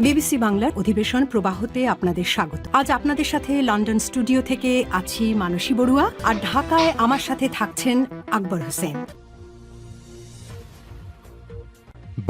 BBC বাংলার অধিবেশন প্রবাহতে আপনাদের স্বাগত। আজ আপনাদের সাথে লন্ডন স্টুডিও থেকে আছি মানসী বড়ুয়া, আর ঢাকায় আমার সাথে থাকছেন আকবর হোসেন।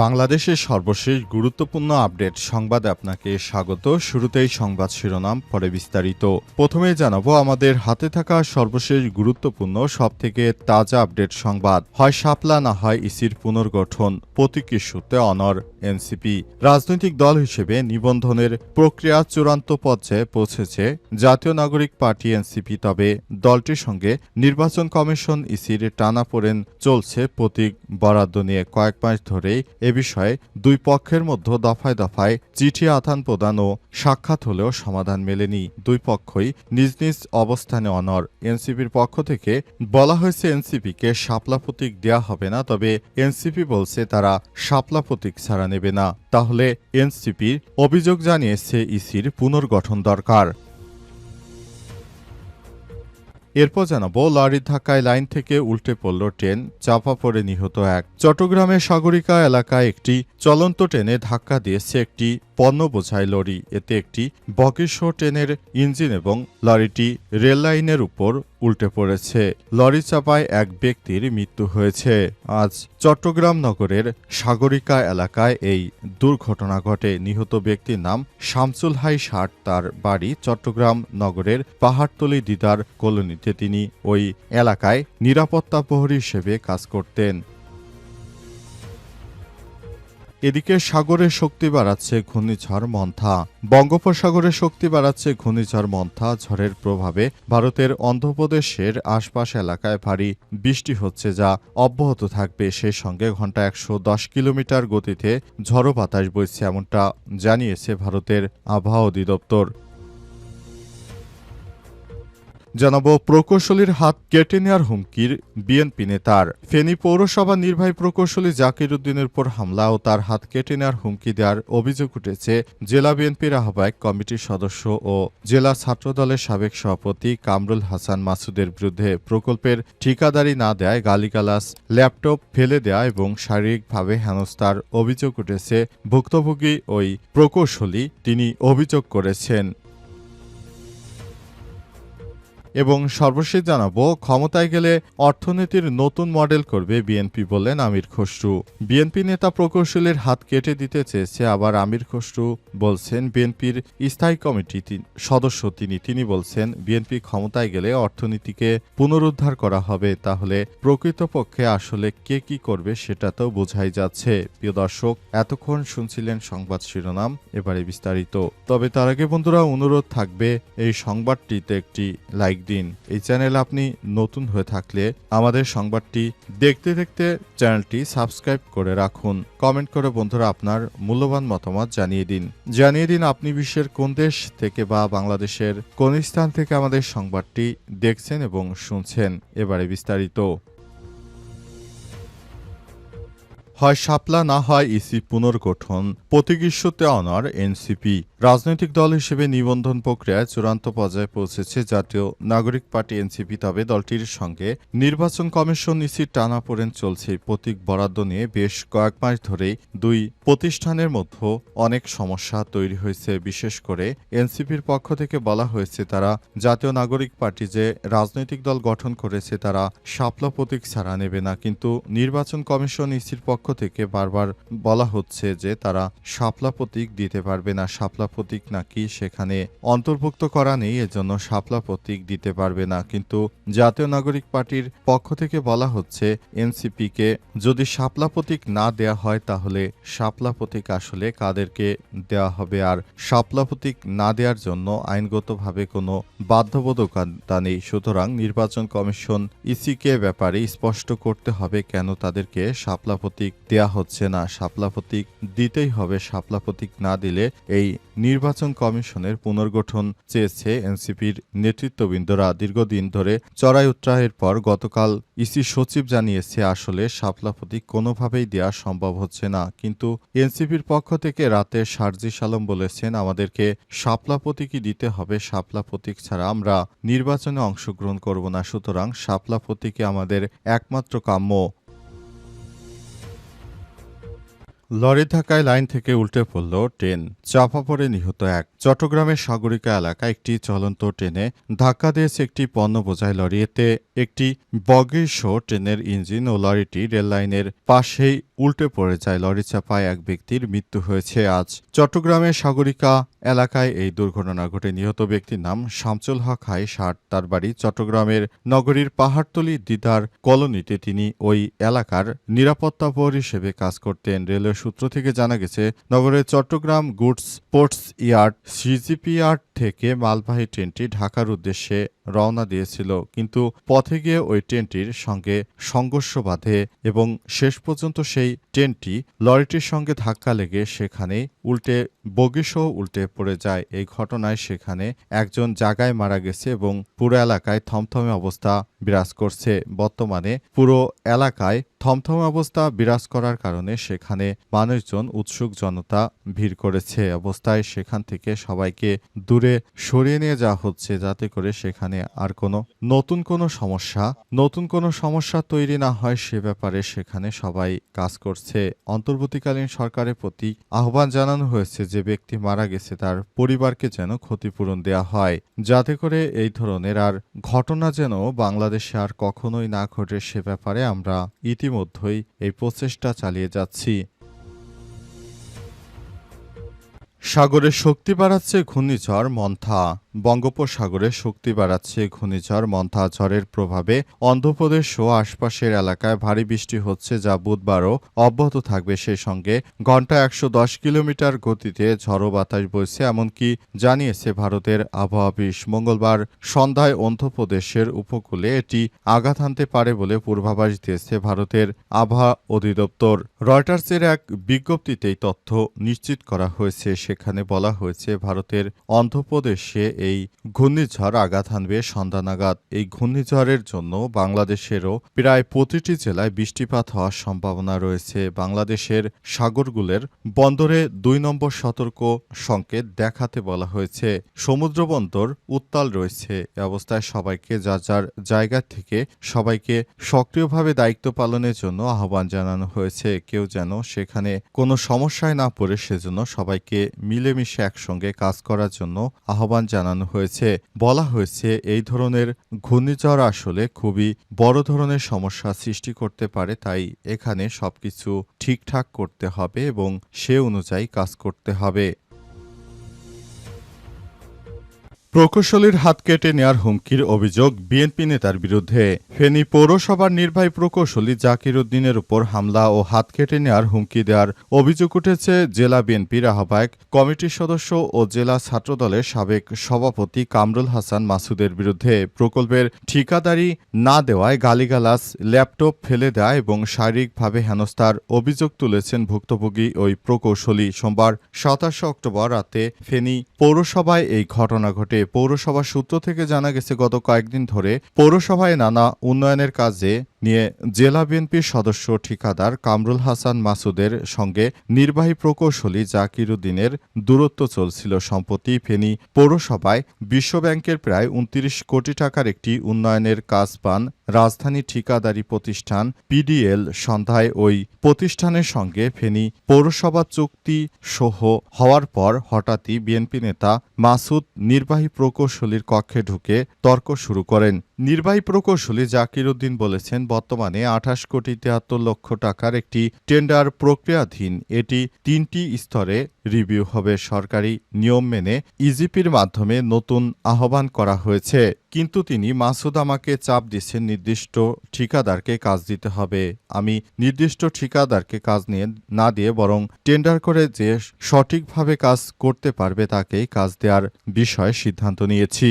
বাংলাদেশের সর্বশেষ গুরুত্বপূর্ণ আপডেট সংবাদে আপনাকে স্বাগত। শুরুতেই সংবাদ শিরোনাম, পরে বিস্তারিত। প্রথমেই জানাবো আমাদের হাতে থাকা সর্বশেষ গুরুত্বপূর্ণ সবথেকে তাজা আপডেট সংবাদ। হয় শাপলা না হয় ইসির পুনর্গঠন, প্রতীক ইস্যুতে অনড় এনসিপি। রাজনৈতিক দল হিসেবে নিবন্ধনের প্রক্রিয়া চূড়ান্ত পর্যায়ে পৌঁছেছে জাতীয় নাগরিক পার্টি এনসিপি। তবে দলটির সঙ্গে নির্বাচন কমিশন ইসির টানাপোড়েন চলছে প্রতীক বরাদ্দ নিয়ে। কয়েক মাস ধরেই এ বিষয়ে দুই পক্ষের মধ্যে দফায় দফায় চিঠি আদান প্রদান ও সাক্ষাৎ হলেও সমাধান মেলেনি। দুই পক্ষই নিজ নিজ অবস্থানে অনড়। এনসিপির পক্ষ থেকে বলা হয়েছে এনসিপিকে শাপলা প্রতীক দেওয়া হবে না, তবে এনসিপি বলছে তারা শাপলা প্রতীক ছাড়া নেবে না। তাহলে এনসিপির অভিযোগ জানিয়েছে ইসির পুনর্গঠন দরকার। এরপর জানাবো লরির ধাক্কায় লাইন থেকে উল্টে পড়ল ট্রেন, চাপা পড়ে নিহত এক। চট্টগ্রামের সাগরিকা এলাকায় একটি চলন্ত ট্রেনে ধাক্কা দিয়েছে একটি পণ্য বোঝাই লরি। এতে একটি বগিসহ ট্রেনের ইঞ্জিন এবং লরিটি রেল লাইনের উপর উল্টে পড়েছে। লরি চাপায় এক ব্যক্তির মৃত্যু হয়েছে। আজ চট্টগ্রাম নগরের সাগরিকা এলাকায় এই দুর্ঘটনা ঘটে। নিহত ব্যক্তির নাম শামসুল হাই ষাট। তার বাড়ি চট্টগ্রাম নগরের পাহাড়তলী দিদার কলোনিতে। তিনি ওই এলাকায় নিরাপত্তা প্রহরী হিসেবে কাজ করতেন। এদিকে সাগরে শক্তি বাড়াচ্ছে ঘূর্ণিঝড় মন্থা। বঙ্গোপসাগরে শক্তি বাড়াচ্ছে ঘূর্ণিঝড় মন্থা। ঝড়ের প্রভাবে ভারতের অন্ধ্রপ্রদেশের আশপাশ এলাকায় ভারী বৃষ্টি হচ্ছে, যা অব্যাহত থাকবে। সেই সঙ্গে ঘন্টায় ১১০ কিলোমিটার গতিতে ঝড়ো বাতাস বইছে, এমনটা জানিয়েছে ভারতের আবহাওয়া অধিদপ্তর। জানাবো প্রকৌশলীর হাত কেটে নেওয়ার হুমকির বিএনপি নেতার। ফেনী পৌরসভা নির্বাহী প্রকৌশলী জাকির উদ্দিনের উপর হামলা ও তার হাত কেটে নেওয়ার হুমকি দেওয়ার অভিযোগ উঠেছে জেলা বিএনপির আহ্বায়ক কমিটির সদস্য ও জেলা ছাত্রদলের সাবেক সভাপতি কামরুল হাসান মাসুদের বিরুদ্ধে। প্রকল্পের ঠিকাদারি না দেয় গালিগালাজ, ল্যাপটপ ফেলে দেয়া এবং শারীরিকভাবে হেনস্থার অভিযোগ উঠেছে ভুক্তভোগী ওই প্রকৌশলী। তিনি অভিযোগ করেছেন। এবং সর্বশেষ জানাবো ক্ষমতায় গেলে অর্থনীতির নতুন মডেল করবে বিএনপি, বললেন আমির খসরু। বিএনপি নেতা প্রকৌশলীর হাত কেটে দিতে চেয়েছে, আবার আমির খসরু বলছেন বিএনপির স্থায়ী কমিটির সদস্য তিনি বলছেন বিএনপি ক্ষমতায় গেলে অর্থনীতিকে পুনরুদ্ধার করা হবে। তাহলে প্রকৃতপক্ষে আসলে কে কি করবে সেটা তো বোঝাই যাচ্ছে। প্রিয় দর্শক, এতক্ষণ শুনছিলেন সংবাদ শিরোনাম, এবারে বিস্তারিত। তবে তার আগে বন্ধুরা অনুরোধ থাকবে এই সংবাদটিতে একটি লাইক দিন। এই চ্যানেল আপনি নতুন হয়ে থাকলে আমাদের সংবাদটি দেখতে দেখতে চ্যানেলটি সাবস্ক্রাইব করে রাখুন। কমেন্ট করে বন্ধুরা আপনার মূল্যবান মতামত জানিয়ে দিন আপনি বিশ্বের কোন দেশ থেকে বা বাংলাদেশের কোন স্থান থেকে আমাদের সংবাদটি দেখছেন এবং শুনছেন। এবারে বিস্তারিত। হয় শাপলা না হয় ইসি পুনর্গঠন, প্রতীক ইস্যুতে অনড় এনসিপি। রাজনৈতিক দল হিসেবে নিবন্ধন প্রক্রিয়ায় চূড়ান্ত পর্যায়ে পৌঁছেছে জাতীয় নাগরিক পার্টি এনসিপি। তবে দলটির সঙ্গে নির্বাচন কমিশন ইসির টানাপোড়েন চলছে। প্রতীক বরাদ্দ নিয়ে বেশ কয়েক মাস ধরেই দুই প্রতিষ্ঠানের মধ্যে অনেক সমস্যা তৈরি হয়েছে। বিশেষ করে এনসিপির পক্ষ থেকে বলা হয়েছে তারা জাতীয় নাগরিক পার্টি যে রাজনৈতিক দল গঠন করেছে তারা শাপলা প্রতীক ছাড়া নেবে না, কিন্তু নির্বাচন কমিশন ইসির পক্ষ থেকে বারবার বলা হচ্ছে যে তারা শাপলা প্রতীক দিতে পারবে না। শাপলা প্রতীক নাকি সেখানে অন্তর্ভুক্ত করা নেই, এজন্য শাপলা প্রতীক দিতে পারবে না। কিন্তু জাতীয় নাগরিক পার্টির পক্ষ থেকে বলা হচ্ছে এনসিপিকে যদি শাপলা প্রতীক না দেয়া হয় তাহলে শাপলা প্রতীক আসলে কাদেরকে দেওয়া হবে, আর শাপলা প্রতীক না দেওয়ার জন্য আইনগতভাবে কোনো বাধ্যবাধকতা নেই। সুতরাং নির্বাচন কমিশন ইসিকে ব্যাপারে স্পষ্ট করতে হবে কেন তাদেরকে শাপলা প্রতীক দেয়া হচ্ছে না। শাপলা প্রতীক দিতেই হবে। শাপলা প্রতীক না দিলে এই নির্বাচন কমিশনের পুনর্গঠন চেয়েছে এনসিপির নেতৃত্ববৃন্দরা। দীর্ঘদিন ধরে চড়াই উৎরাহের পর গতকাল ইসি সচিব জানিয়েছে আসলে শাপলা প্রতীক কোনোভাবেই দেওয়া সম্ভব হচ্ছে না। কিন্তু এনসিপির পক্ষ থেকে রাতে সার্জিস আলম বলেছেন আমাদেরকে শাপলা প্রতীকই দিতে হবে, শাপলা প্রতীক ছাড়া আমরা নির্বাচনে অংশগ্রহণ করব না। সুতরাং শাপলা প্রতীকে আমাদের একমাত্র কাম্য। লরির ধাক্কায় লাইন থেকে উল্টে পড়ল ট্রেন, চাপা পড়ে নিহত এক। চট্টগ্রামের সাগরিকা এলাকায় একটি চলন্ত ট্রেনে ধাক্কা দিয়েছে একটি পণ্য বোঝাই লরি। এতে একটি বগি সহ ট্রেনের ইঞ্জিন ও লরিটি রেললাইনের পাশেই উল্টে পড়ে যায়। লরি চাপায় এক ব্যক্তির মৃত্যু হয়েছে আজ। চট্টগ্রামের সাগরিকা এলাকায় এই দুর্ঘটনা ঘটে। নিহত ব্যক্তির নাম শামসুল হক হাই ৬০। তার বাড়ি চট্টগ্রামের নগরীর পাহাড়তলী দিদার কলোনিতে। তিনি ওই এলাকার নিরাপত্তা প্রহরী হিসেবে কাজ করতেন। রেলওয়ে সূত্র থেকে জানা গেছে, নগরের Chattogram goods ports yard CGP yard থেকে মালবাহী ট্রেনটি ঢাকার উদ্দেশ্যে রওনা দিয়েছিল, কিন্তু পথে গিয়ে ওই ট্রেনটির সঙ্গে সংঘর্ষ বাধে এবং শেষ পর্যন্ত সেই ট্রেনটি লরিটির সঙ্গে ধাক্কা লেগে সেখানে বগিসহ উল্টে পড়ে যায়। এই ঘটনায় সেখানে একজন জায়গায় মারা গেছে এবং পুরো এলাকায় থমথমে অবস্থা বিরাজ করছে। বর্তমানে পুরো এলাকায় থমথমে অবস্থা বিরাজ করার কারণে সেখানে মানুষজন উৎসুক জনতা ভিড় করেছে। অবস্থায় সেখান থেকে সবাইকে দূরে সরিয়ে নিয়ে যাওয়া হচ্ছে, যাতে করে সেখানে আর নতুন কোনো সমস্যা তৈরি না হয় সে ব্যাপারে সেখানে সবাই কাজ করছে। অন্তর্বর্তীকালীন সরকারের প্রতি আহ্বান জানানো হয়েছে যে ব্যক্তি মারা গেছে তার পরিবারকে যেন ক্ষতিপূরণ দেয়া হয়, যাতে করে এই ধরনের আর ঘটনা যেন বাংলাদেশে আর কখনোই না ঘটে সে ব্যাপারে আমরা ইতিমধ্যেই এই প্রচেষ্টা চালিয়ে যাচ্ছি। সাগরে শক্তি বাড়াচ্ছে ঘূর্ণিঝড় মন্থা। বঙ্গোপসাগরে শক্তি বাড়াচ্ছে ঘূর্ণিঝড় মন্থা। ঝড়ের প্রভাবে অন্ধ্রপ্রদেশ ও আশপাশের এলাকায় ভারী বৃষ্টি হচ্ছে, যা বুধবারও অব্যাহত থাকবে। সেই সঙ্গে ঘন্টায় ১১০ কিলোমিটার গতিতে ঝড়ো বাতাস বইছে, এমনকি জানিয়েছে ভারতের আবহাওয়া অফিস। মঙ্গলবার সন্ধ্যায় অন্ধ্রপ্রদেশের উপকূলে এটি আঘাত হানতে পারে বলে পূর্বাভাস দিয়েছে ভারতের আবহাওয়া অধিদপ্তর। রয়টার্সের এক বিজ্ঞপ্তিতেই তথ্য নিশ্চিত করা হয়েছে। সেখানে বলা হয়েছে, ভারতের অন্ধ্রপ্রদেশে এই ঘূর্ণিঝড় আঘাত হানবে সন্ধ্যা নাগাদ। এই ঘূর্ণিঝড়ের জন্য বাংলাদেশেরও প্রায় প্রতিটি জেলায় বৃষ্টিপাত হওয়ার সম্ভাবনা রয়েছে। বাংলাদেশের সাগরগুলোর বন্দরে ২ নম্বর সতর্ক সংকেত দেখাতে বলা হয়েছে। সমুদ্র বন্দর উত্তাল রয়েছে। এ অবস্থায় সবাইকে যার যার জায়গা থেকে সবাইকে সক্রিয়ভাবে দায়িত্ব পালনের জন্য আহ্বান জানানো হয়েছে। কেউ যেন সেখানে কোনো সমস্যায় না পড়ে সেজন্য সবাইকে মিলেমিশে একসঙ্গে কাজ করার জন্য আহ্বান জানানো হয়েছে। বলা হয়েছে, এই ধরনের ঘূর্ণিঝড় আসলে খুবই বড় ধরনের সমস্যা সৃষ্টি করতে পারে, তাই এখানে সবকিছু ঠিকঠাক করতে হবে এবং সে অনুযায়ী কাজ করতে হবে। প্রকৌশলীর হাত কেটে নেয়ার হুমকির অভিযোগ বিএনপি নেতার বিরুদ্ধে। ফেনী পৌরসভার নির্বাহী প্রকৌশলী জাকির উদ্দিনের উপর হামলা ও হাত কেটে নেয়ার হুমকি দেওয়ার অভিযোগ উঠেছে জেলা বিএনপির আহ্বায়ক কমিটির সদস্য ও জেলা ছাত্রদলের সাবেক সভাপতি কামরুল হাসান মাসুদের বিরুদ্ধে। প্রকল্পের ঠিকাদারি না দেওয়ায় গালিগালাজ, ল্যাপটপ ফেলে দেয়া এবং শারীরিকভাবে হেনস্থার অভিযোগ তুলেছেন ভুক্তভোগী ওই প্রকৌশলী। সোমবার ২৭ অক্টোবর রাতে ফেনী পৌরসভায় এই ঘটনা ঘটে। পৌরসভা সূত্র থেকে জানা গেছে, গত কয়েকদিন ধরে পৌরসভায় নানা উন্নয়নের কাজে নিয়ে জেলা বিএনপির সদস্য ঠিকাদার কামরুল হাসান মাসুদের সঙ্গে নির্বাহী প্রকৌশলী জাকির উদ্দিনের দূরত্ব চলছিল। সম্প্রতি ফেনী পৌরসভায় বিশ্বব্যাংকের প্রায় ২৯ কোটি টাকার একটি উন্নয়নের কাজ পান রাজধানী ঠিকাদারি প্রতিষ্ঠান পিডিএল। সন্ধ্যায় ওই প্রতিষ্ঠানের সঙ্গে ফেনী পৌরসভা চুক্তি সহ হওয়ার পর হঠাৎই বিএনপি নেতা মাসুদ নির্বাহী প্রকৌশলীর কক্ষে ঢুকে তর্ক শুরু করেন। নির্বাহী প্রকৌশলী জাকির উদ্দিন বলেছেন, বর্তমানে ২৮ কোটি ৭৩ লক্ষ টাকার একটি টেন্ডার প্রক্রিয়াধীন। এটি ৩টি স্তরে রিভিউ হবে। সরকারি নিয়ম মেনে ইজিপির মাধ্যমে নতুন আহ্বান করা হয়েছে, কিন্তু মাসুদ আমাকে চাপ দিচ্ছেন নির্দিষ্ট ঠিকাদারকে কাজ দিতে হবে। আমি নির্দিষ্ট ঠিকাদারকে কাজ না দিয়ে বরং টেন্ডার করে যে সঠিকভাবে কাজ করতে পারবে তাকেই কাজ দেওয়ার বিষয়ে সিদ্ধান্ত নিয়েছি।